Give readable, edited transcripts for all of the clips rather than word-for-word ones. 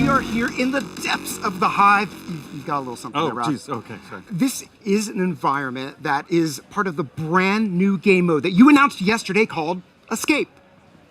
We are here in the depths of the Hive. You got a little something there, Rob. Oh, jeez. Okay, sorry. This is an environment that is part of the brand new game mode that you announced yesterday called Escape.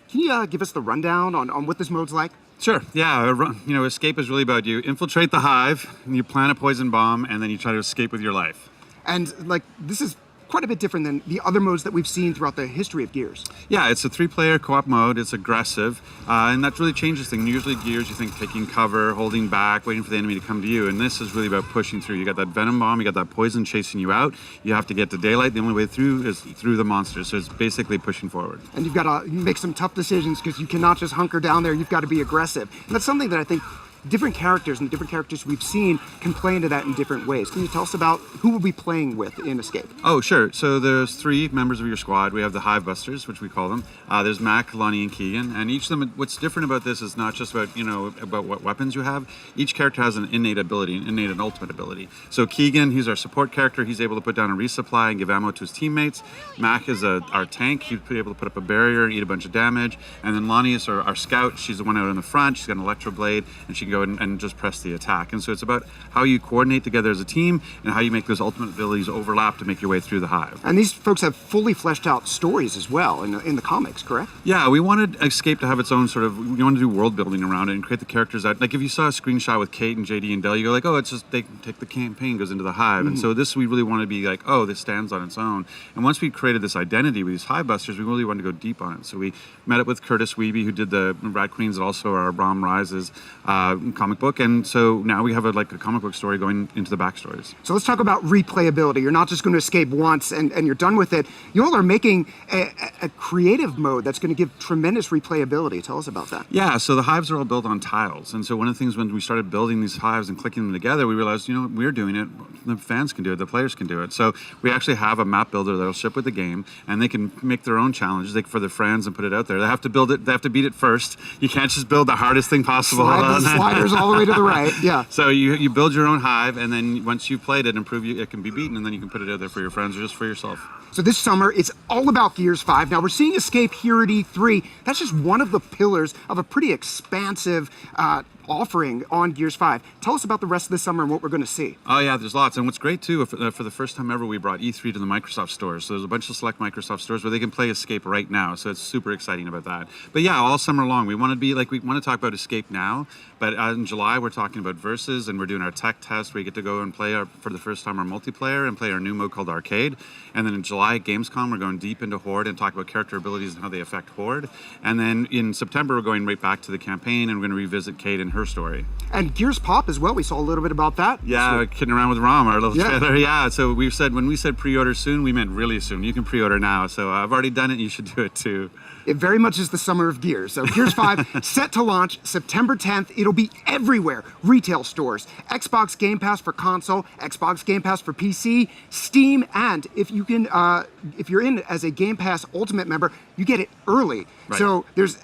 Can you give us the rundown on what this mode's like? Sure. Yeah. Escape is really about you infiltrate the Hive, and you plant a poison bomb, and then you try to escape with your life. And this is quite a bit different than the other modes that we've seen throughout the history of Gears. Yeah, it's a 3-player co-op mode. It's aggressive, and that really changes things. Usually Gears, you think taking cover, holding back, waiting for the enemy to come to you, and this is really about pushing through. You got that venom bomb, you got that poison chasing you out. You have to get to daylight. The only way through is through the monsters, so it's basically pushing forward. And you've got to make some tough decisions because you cannot just hunker down there. You've got to be aggressive. And that's something that I think different characters and different characters we've seen can play into that in different ways. Can you tell us about who we'll be playing with in Escape? Oh, sure. So there's 3 members of your squad. We have the Hive Busters, which we call them. There's Mac, Lonnie, and Keegan. And each of them, what's different about this is not just about what weapons you have. Each character has an innate ability, an innate and ultimate ability. So Keegan, he's our support character. He's able to put down a resupply and give ammo to his teammates. Mac is our tank. He's able to put up a barrier and eat a bunch of damage. And then Lonnie is our scout. She's the one out in the front. She's got an electro blade, and she can go and just press the attack. And so it's about how you coordinate together as a team and how you make those ultimate abilities overlap to make your way through the Hive. And these folks have fully fleshed out stories as well in the comics, correct? Yeah, we wanted Escape to have its own we want to do world building around it and create the characters out. Like if you saw a screenshot with Kate and JD and Dell, you go like, oh, it's just they take the campaign, goes into the Hive. Mm-hmm. And so this we really want to be like, oh, this stands on its own. And once we created this identity with these Hive Busters, we really wanted to go deep on it. So we met up with Curtis Wiebe, who did the Rat Queens and also our Brahm Rises comic book. And so now we have a comic book story going into the backstories. So let's talk about replayability. You're not just going to escape once and you're done with it. You all are making a creative mode that's going to give tremendous replayability. Tell us about that. Yeah, so the Hives are all built on tiles. And so one of the things when we started building these Hives and clicking them together, we realized, we're doing it. The fans can do it. The players can do it. So we actually have a map builder that'll ship with the game, and they can make their own challenges for their friends and put it out there. They have to build it. They have to beat it first. You can't just build the hardest thing possible. Slide the sliders all the way to the right. Yeah. So you build your own Hive, and then once you've played it and prove it can be beaten, and then you can put it out there for your friends or just for yourself. So this summer, it's all about Gears 5. Now, we're seeing Escape here at E3. That's just one of the pillars of a pretty expansive offering on Gears 5. Tell us about the rest of the summer and what we're going to see. Oh, yeah, there's lots. And what's great, too, for the first time ever, we brought E3 to the Microsoft stores. So there's a bunch of select Microsoft stores where they can play Escape right now. So it's super exciting about that. But yeah, all summer long, we want to talk about Escape now. But in July, we're talking about Versus, and we're doing our tech test where you get to go and play for the first time our multiplayer and play our new mode called Arcade. And then in July at Gamescom, we're going deep into Horde and talk about character abilities and how they affect Horde. And then in September, we're going right back to the campaign, and we're going to revisit Kate and her story. And Gears Pop as well. We saw a little bit about that. Yeah, kidding around with Rom, our little trailer. Yeah, so when we said pre-order soon, we meant really soon. You can pre-order now. So I've already done it. You should do it too. It very much is the summer of Gears. So Gears 5 set to launch September 10th. It'll be everywhere. Retail stores, Xbox Game Pass for console, Xbox Game Pass for PC, Steam, and if you're in as a Game Pass Ultimate member, you get it early. Right. So there's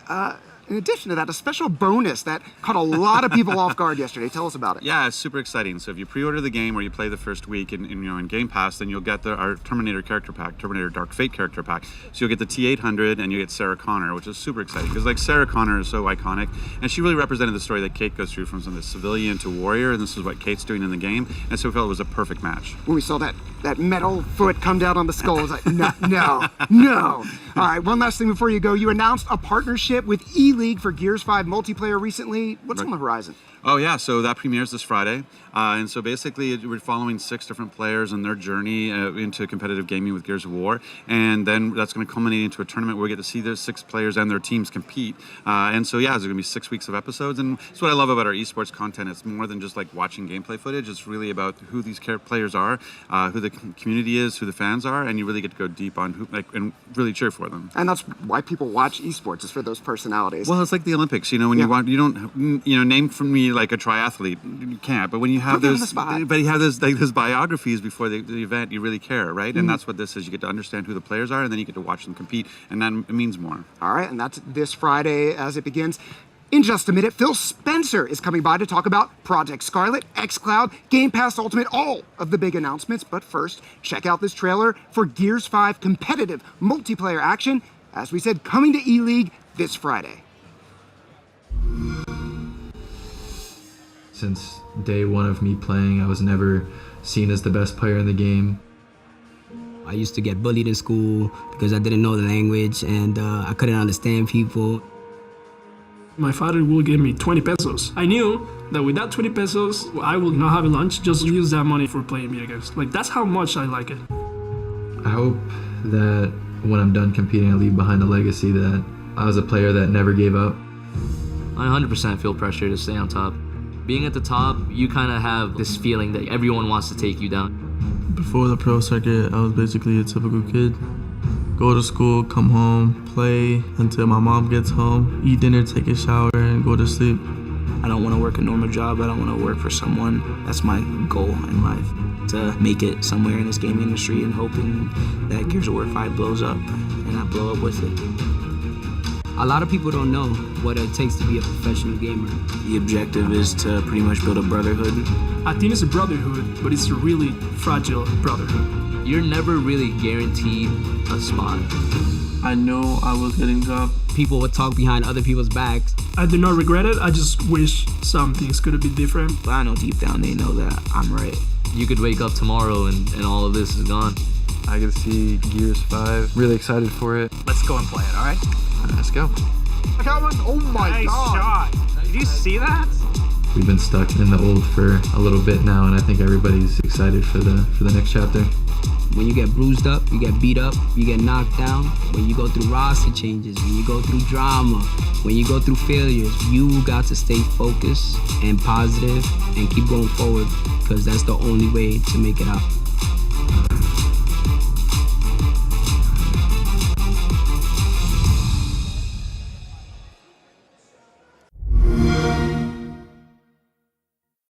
in addition to that, a special bonus that caught a lot of people off guard yesterday. Tell us about it. Yeah, it's super exciting. So if you pre-order the game or you play the first week in Game Pass, then you'll get our Terminator character pack, Terminator Dark Fate character pack. So you'll get the T-800 and you get Sarah Connor, which is super exciting because Sarah Connor is so iconic, and she really represented the story that Kate goes through from the civilian to warrior, and this is what Kate's doing in the game. And so we felt it was a perfect match. When we saw that metal foot come down on the skull, I was like, no. All right, one last thing before you go. You announced a partnership with E-League for Gears 5 multiplayer recently. What's on the horizon? Oh, yeah. So that premieres this Friday. And so basically, we're following 6 different players and their journey into competitive gaming with Gears of War. And then that's going to culminate into a tournament where we get to see those 6 players and their teams compete. And so, yeah, there's going to be 6 weeks of episodes. And that's what I love about our esports content. It's more than just watching gameplay footage. It's really about who these players are, who the community is, who the fans are. And you really get to go deep on who, and really cheer for them. And that's why people watch esports, is for those personalities. Well, it's like the Olympics. When you don't, name for me like a triathlete, you can't. But when you have those, but you have those biographies before the event, you really care, right? And that's what this is. You get to understand who the players are, and then you get to watch them compete, and that it means more. All right, and that's this Friday as it begins. In just a minute, Phil Spencer is coming by to talk about Project Scarlet, xCloud, Game Pass Ultimate, all of the big announcements. But first, check out this trailer for Gears 5 competitive multiplayer action. As we said, coming to E-League this Friday. Since day one of me playing, I was never seen as the best player in the game. I used to get bullied in school because I didn't know the language and I couldn't understand people. My father will give me 20 pesos. I knew that with that 20 pesos, I will not have a lunch, just use that money for playing video games. Like, that's how much I like it. I hope that when I'm done competing, I leave behind a legacy that I was a player that never gave up. I 100% feel pressure to stay on top. Being at the top, you kind of have this feeling that everyone wants to take you down. Before the pro circuit, I was basically a typical kid. Go to school, come home, play until my mom gets home, eat dinner, take a shower, and go to sleep. I don't want to work a normal job. I don't want to work for someone. That's my goal in life, to make it somewhere in this gaming industry and hoping that Gears of War 5 blows up and I blow up with it. A lot of people don't know what it takes to be a professional gamer. The objective is to pretty much build a brotherhood. I think it's a brotherhood, but it's a really fragile brotherhood. You're never really guaranteed a spot. I know I was getting dropped. People would talk behind other people's backs. I do not regret it. I just wish some things could have been different. But I know deep down they know that I'm right. You could wake up tomorrow and all of this is gone. I get to see Gears 5. Really excited for it. Let's go and play it, all right? Let's go. Oh my Nice God. shot. Did you see that? We've been stuck in the old for a little bit now, and I think everybody's excited for the next chapter. When you get bruised up, you get beat up, you get knocked down. When you go through roster changes, when you go through drama, when you go through failures, you got to stay focused and positive and keep going forward, because that's the only way to make it out.